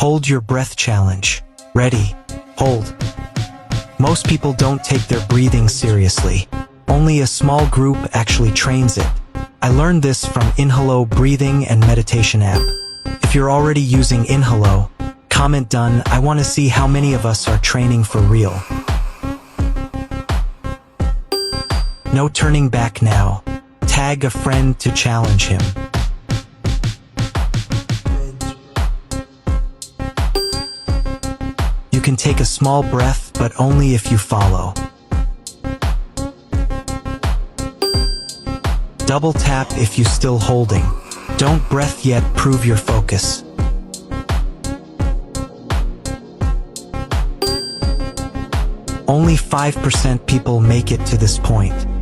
Hold your breath challenge. Ready, hold. Most people don't take their breathing seriously. Only a small group actually trains it. I learned this from Inhalo breathing and meditation app. If you're already using Inhalo, comment done. I want to see how many of us are training for real. No turning back now. Tag a friend to challenge him. You can take a small breath, but only if you follow. Double tap if you still holding. Don't breath yet, prove your focus. Only 5% people make it to this point.